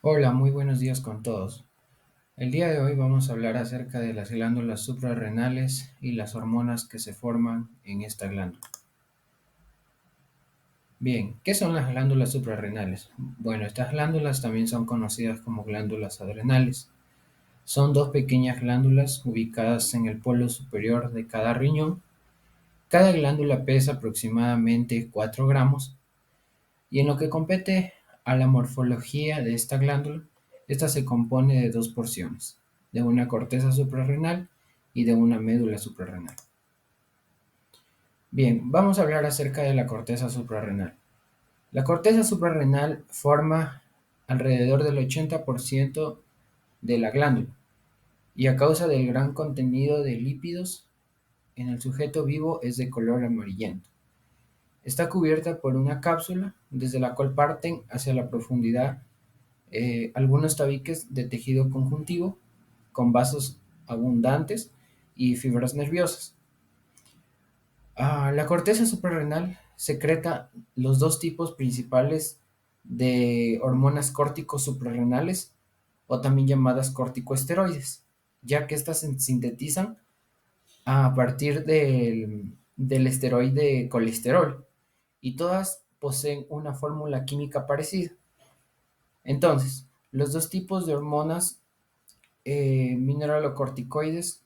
Hola, muy buenos días con todos. El día de hoy vamos a hablar acerca de las glándulas suprarrenales y las hormonas que se forman en esta glándula. Bien, ¿qué son las glándulas suprarrenales? Bueno, estas glándulas también son conocidas como glándulas adrenales. Son dos pequeñas glándulas ubicadas en el polo superior de cada riñón. Cada glándula pesa aproximadamente 4 gramos y en lo que compete a la morfología de esta glándula, esta se compone de dos porciones, de una corteza suprarrenal y de una médula suprarrenal. Bien, vamos a hablar acerca de la corteza suprarrenal. La corteza suprarrenal forma alrededor del 80% de la glándula y a causa del gran contenido de lípidos en el sujeto vivo es de color amarillento. Está cubierta por una cápsula desde la cual parten hacia la profundidad algunos tabiques de tejido conjuntivo con vasos abundantes y fibras nerviosas. La corteza suprarrenal secreta los dos tipos principales de hormonas córtico-suprarrenales o también llamadas corticosteroides, ya que estas se sintetizan a partir del esteroide colesterol y todas poseen una fórmula química parecida. Entonces, los dos tipos de hormonas mineralocorticoides,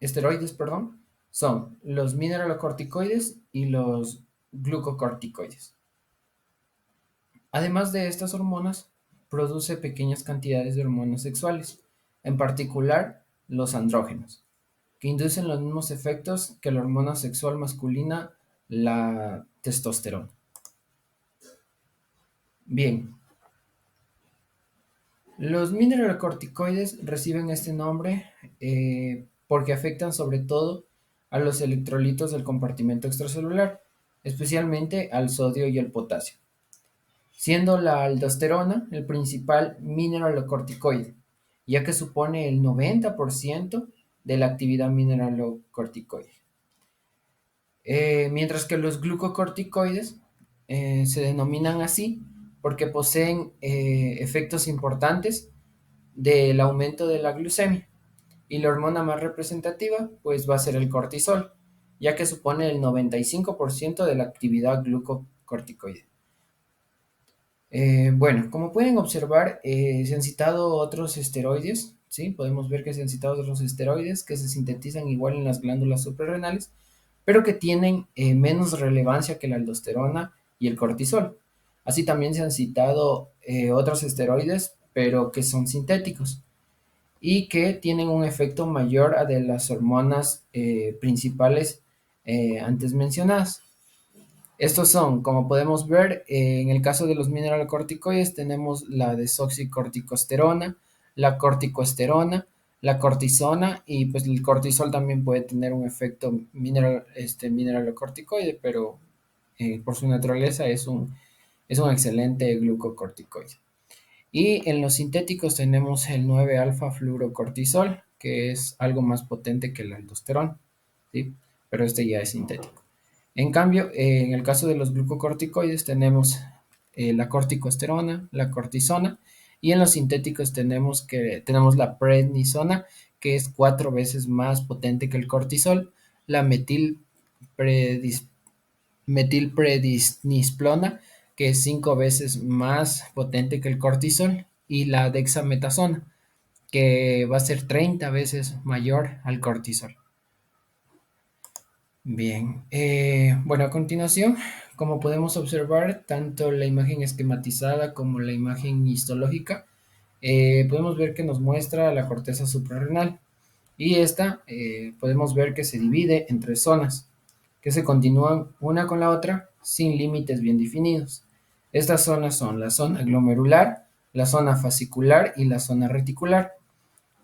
esteroides, perdón, son los mineralocorticoides y los glucocorticoides. Además de estas hormonas, produce pequeñas cantidades de hormonas sexuales, en particular los andrógenos, que inducen los mismos efectos que la hormona sexual masculina, la testosterona. Bien, los mineralocorticoides reciben este nombre porque afectan sobre todo a los electrolitos del compartimento extracelular, especialmente al sodio y al potasio, siendo la aldosterona el principal mineralocorticoide, ya que supone el 90% de la actividad mineralocorticoide. Mientras que los glucocorticoides se denominan así porque poseen efectos importantes del aumento de la glucemia. Y la hormona más representativa, pues va a ser el cortisol, ya que supone el 95% de la actividad glucocorticoide. Bueno, como pueden observar, se han citado otros esteroides, ¿sí? Podemos ver que se han citado otros esteroides que se sintetizan igual en las glándulas suprarrenales, pero que tienen menos relevancia que la aldosterona y el cortisol. Así también se han citado otros esteroides, pero que son sintéticos y que tienen un efecto mayor a de las hormonas principales antes mencionadas. Estos son, como podemos ver, en el caso de los mineralocorticoides tenemos la desoxicorticosterona, la corticosterona, la cortisona y pues el cortisol también puede tener un efecto mineralocorticoide, pero por su naturaleza es un excelente glucocorticoide. Y en los sintéticos tenemos el 9-alfa fluorocortisol, que es algo más potente que el aldosterona, ¿sí? Pero este ya es sintético. En cambio, en el caso de los glucocorticoides tenemos la corticosterona, la cortisona, y en los sintéticos tenemos la prednisona, que es 4 veces más potente que el cortisol, la metilprednisplona, que es 5 veces más potente que el cortisol, y la dexametasona, que va a ser 30 veces mayor al cortisol. Bien, bueno, a continuación, como podemos observar, tanto la imagen esquematizada como la imagen histológica, podemos ver que nos muestra la corteza suprarrenal y esta podemos ver que se divide en tres zonas que se continúan una con la otra sin límites bien definidos. Estas zonas son la zona glomerular, la zona fascicular y la zona reticular.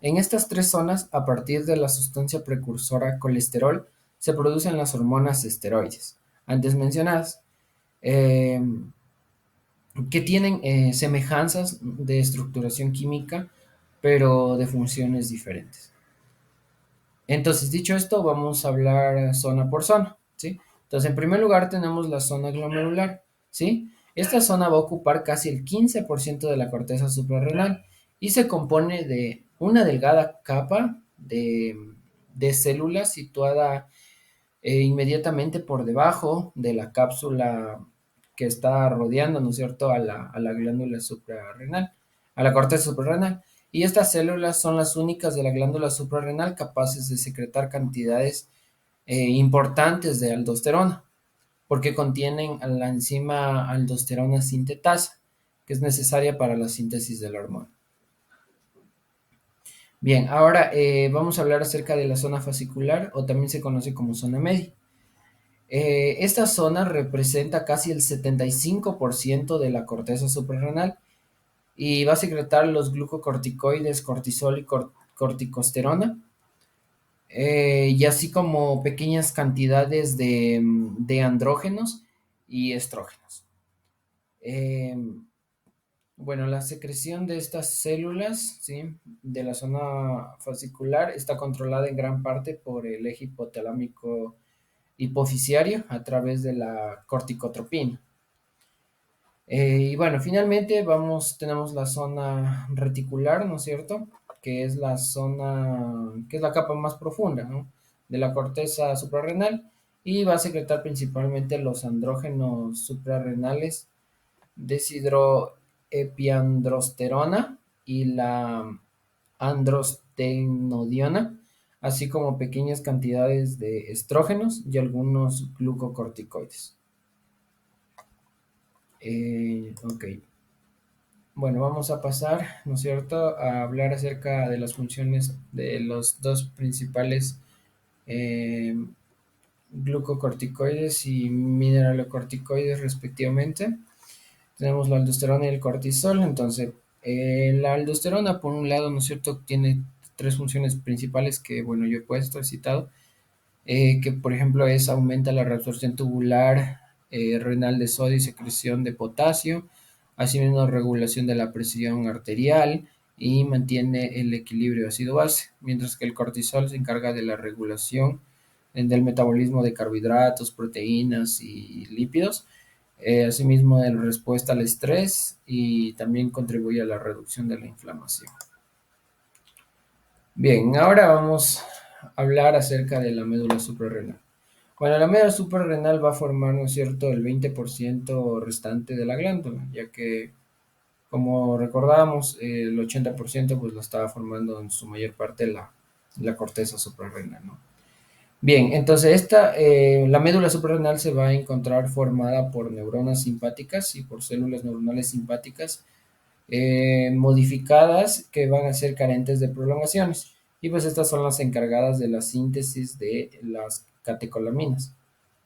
En estas tres zonas, a partir de la sustancia precursora colesterol, se producen las hormonas esteroides, antes mencionadas, eh, que tienen semejanzas de estructuración química, pero de funciones diferentes. Entonces, dicho esto, vamos a hablar zona por zona, ¿sí? Entonces, en primer lugar tenemos la zona glomerular, ¿sí? Esta zona va a ocupar casi el 15% de la corteza suprarrenal y se compone de una delgada capa de células situada inmediatamente por debajo de la cápsula que está rodeando, ¿no es cierto?, a la glándula suprarrenal, a la corteza suprarrenal. Y estas células son las únicas de la glándula suprarrenal capaces de secretar cantidades importantes de aldosterona, porque contienen la enzima aldosterona sintetasa, que es necesaria para la síntesis de la hormona. Bien, ahora vamos a hablar acerca de la zona fascicular, o también se conoce como zona media. Esta zona representa casi el 75% de la corteza suprarrenal y va a secretar los glucocorticoides cortisol y corticosterona, y así como pequeñas cantidades de andrógenos y estrógenos. Eh, bueno, la secreción de estas células, ¿sí?, de la zona fascicular está controlada en gran parte por el eje hipotalámico hipofisiario a través de la corticotropina. Y bueno, finalmente tenemos la zona reticular, ¿no es cierto? Que es la zona, que es la capa más profunda, ¿no?, de la corteza suprarrenal y va a secretar principalmente los andrógenos suprarrenales, deshidroepiandrosterona y la androstenodiona, así como pequeñas cantidades de estrógenos y algunos glucocorticoides. Ok. Bueno, vamos a pasar, ¿no es cierto?, a hablar acerca de las funciones de los dos principales eh, glucocorticoides y mineralocorticoides respectivamente. Tenemos la aldosterona y el cortisol. Entonces, la aldosterona, por un lado, ¿no es cierto?, tiene tres funciones principales que, bueno, yo he puesto, he citado, que por ejemplo aumenta la reabsorción tubular renal de sodio y secreción de potasio, asimismo regulación de la presión arterial y mantiene el equilibrio ácido-base, mientras que el cortisol se encarga de la regulación del metabolismo de carbohidratos, proteínas y lípidos, asimismo de la respuesta al estrés y también contribuye a la reducción de la inflamación. Bien, ahora vamos a hablar acerca de la médula suprarrenal. Bueno, la médula suprarrenal va a formar, ¿no es cierto?, el 20% restante de la glándula, ya que, como recordábamos, el 80% pues lo estaba formando en su mayor parte la corteza suprarrenal, ¿no? Bien, entonces la médula suprarrenal se va a encontrar formada por neuronas simpáticas y por células neuronales simpáticas modificadas que van a ser carentes de prolongaciones. Y pues estas son las encargadas de la síntesis de las catecolaminas,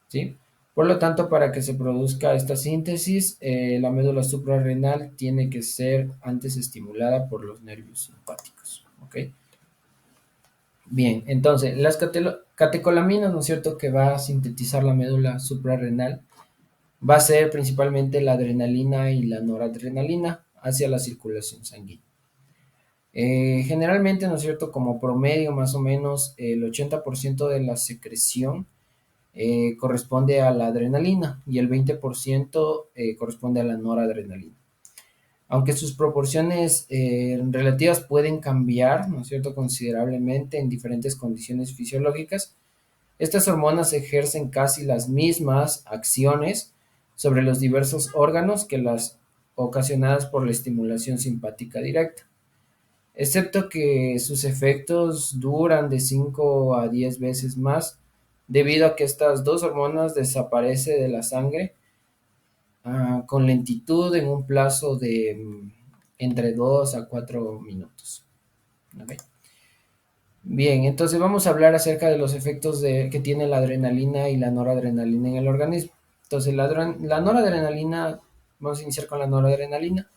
¿sí? Por lo tanto, para que se produzca esta síntesis, la médula suprarrenal tiene que ser antes estimulada por los nervios simpáticos, ¿ok? Bien, entonces, las catecolaminas, ¿no es cierto?, que va a sintetizar la médula suprarrenal, va a ser principalmente la adrenalina y la noradrenalina hacia la circulación sanguínea. Generalmente, ¿no es cierto?, como promedio, más o menos, el 80% de la secreción corresponde a la adrenalina y el 20% corresponde a la noradrenalina. Aunque sus proporciones relativas pueden cambiar, ¿no es cierto?, considerablemente en diferentes condiciones fisiológicas, estas hormonas ejercen casi las mismas acciones sobre los diversos órganos que las ocasionadas por la estimulación simpática directa, excepto que sus efectos duran de 5 a 10 veces más debido a que estas dos hormonas desaparecen de la sangre con lentitud en un plazo de entre 2 a 4 minutos. ¿Okay? Bien, entonces vamos a hablar acerca de los efectos que tiene la adrenalina y la noradrenalina en el organismo. Entonces, la noradrenalina, vamos a iniciar con la noradrenalina.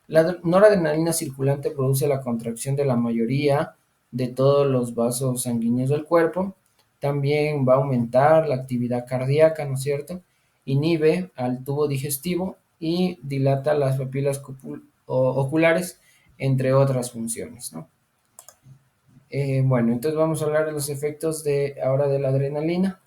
La noradrenalina circulante produce la contracción de la mayoría de todos los vasos sanguíneos del cuerpo. También va a aumentar la actividad cardíaca, ¿no es cierto? Inhibe al tubo digestivo y dilata las papilas oculares, entre otras funciones, ¿no? Bueno, entonces vamos a hablar de los efectos ahora de la adrenalina.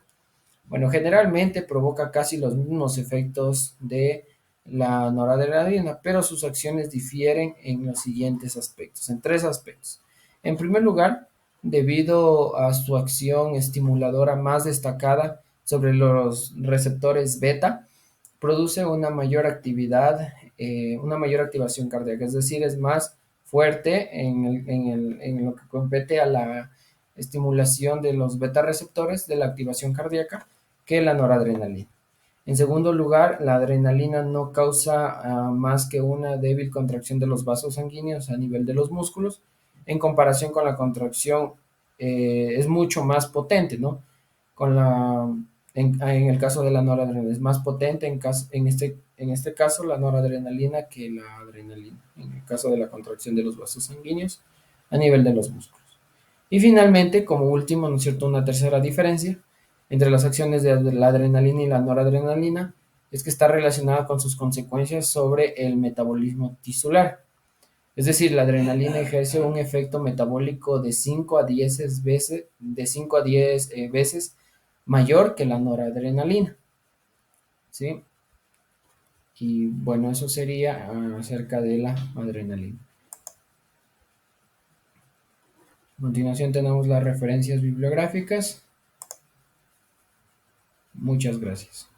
Bueno, generalmente provoca casi los mismos efectos de la noradrenalina, pero sus acciones difieren en los siguientes aspectos, en tres aspectos. En primer lugar, debido a su acción estimuladora más destacada sobre los receptores beta, produce una mayor actividad, una mayor activación cardíaca, es decir, es más fuerte en lo que compete a la estimulación de los beta receptores de la activación cardíaca que la noradrenalina. En segundo lugar, la adrenalina no causa más que una débil contracción de los vasos sanguíneos a nivel de los músculos, en comparación con la contracción es mucho más potente, ¿no? Con en el caso de la noradrenalina es más potente en este caso la noradrenalina que la adrenalina, en el caso de la contracción de los vasos sanguíneos a nivel de los músculos. Y finalmente, como último, ¿no es cierto?, una tercera diferencia entre las acciones de la adrenalina y la noradrenalina es que está relacionada con sus consecuencias sobre el metabolismo tisular. Es decir, la adrenalina ejerce un efecto metabólico de 5 a 10 veces, veces mayor que la noradrenalina, ¿sí? Y bueno, eso sería acerca de la adrenalina. A continuación tenemos las referencias bibliográficas. Muchas gracias.